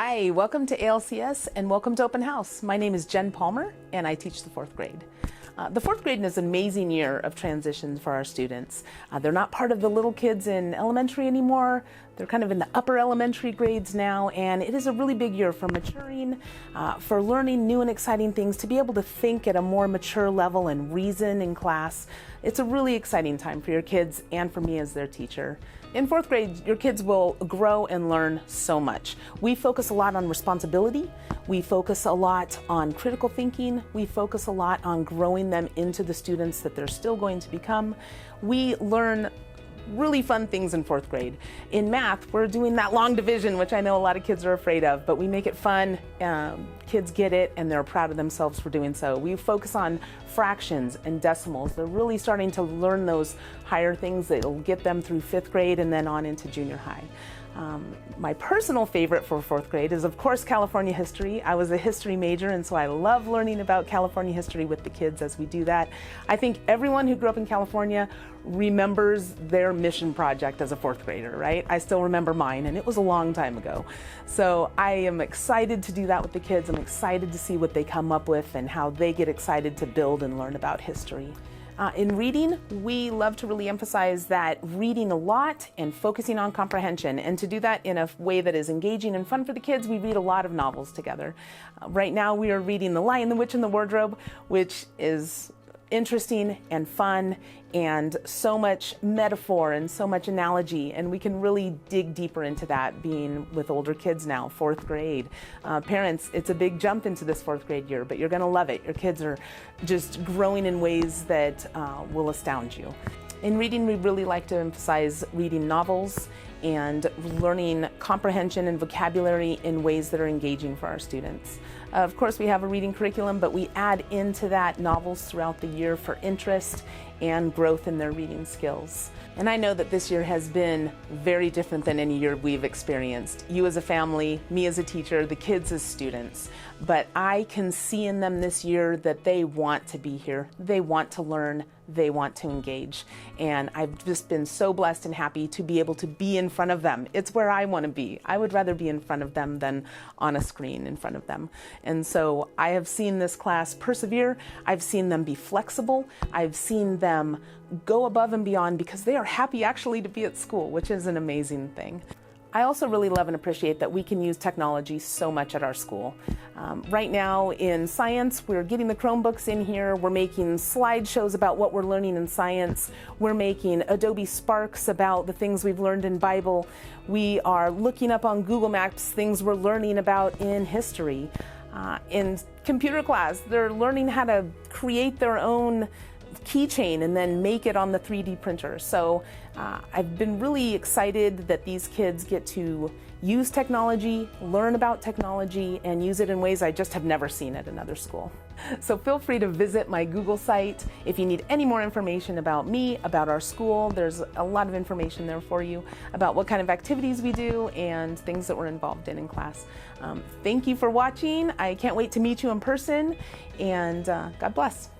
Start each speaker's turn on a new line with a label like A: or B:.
A: Hi, welcome to ALCS and welcome to Open House. My name is Jen Palmer and I teach the fourth grade. The fourth grade is an amazing year of transition for our students. They're not part of the little kids in elementary anymore. They're kind of in the upper elementary grades now, and it is a really big year for maturing, for learning new and exciting things, to be able to think at a more mature level and reason in class. It's a really exciting time for your kids and for me as their teacher. In fourth grade, your kids will grow and learn so much. We focus a lot on responsibility. We focus a lot on critical thinking. We focus a lot on growing them into the students that they're still going to become. We learn really fun things in fourth grade. In math, we're doing that long division, which I know a lot of kids are afraid of, but we make it fun. Kids get it and they're proud of themselves for doing so. We focus on fractions and decimals. They're really starting to learn those higher things that'll get them through fifth grade and then on into junior high. My personal favorite for fourth grade is, of course, California history. I was a history major, and so I love learning about California history with the kids as we do that. I think everyone who grew up in California remembers their mission project as a fourth grader, right? I still remember mine, and it was a long time ago. So I am excited to do that with the kids. I'm excited to see what they come up with and how they get excited to build and learn about history. In reading, we love to really emphasize that reading a lot and focusing on comprehension. And to do that in a way that is engaging and fun for the kids, we read a lot of novels together. Right now we are reading The Lion, the Witch, and the Wardrobe, which is interesting and fun and so much metaphor and so much analogy, and we can really dig deeper into that being with older kids now, fourth grade. Parents, it's a big jump into this fourth grade year, but you're gonna love it. Your kids are just growing in ways that will astound you. In reading, we really like to emphasize reading novels and learning comprehension and vocabulary in ways that are engaging for our students. Of course, we have a reading curriculum, but we add into that novels throughout the year for interest and growth in their reading skills. And I know that this year has been very different than any year we've experienced. You as a family, me as a teacher, the kids as students. But I can see in them this year that they want to be here. They want to learn. They want to engage. And I've just been so blessed and happy to be able to be in front of them. It's where I want to be. I would rather be in front of them than on a screen in front of them. And so I have seen this class persevere. I've seen them be flexible. I've seen them go above and beyond because they are happy actually to be at school, which is an amazing thing. I also really love and appreciate that we can use technology so much at our school. Right now in science, we're getting the Chromebooks in here. We're making slideshows about what we're learning in science. We're making Adobe Sparks about the things we've learned in Bible. We are looking up on Google Maps things we're learning about in history. In computer class, they're learning how to create their own keychain and then make it on the 3D printer. So I've been really excited that these kids get to use technology, learn about technology, and use it in ways I just have never seen at another school. So feel free to visit my Google site. If you need any more information about me, about our school, there's a lot of information there for you about what kind of activities we do and things that we're involved in class. Thank you for watching. I can't wait to meet you in person, and God bless.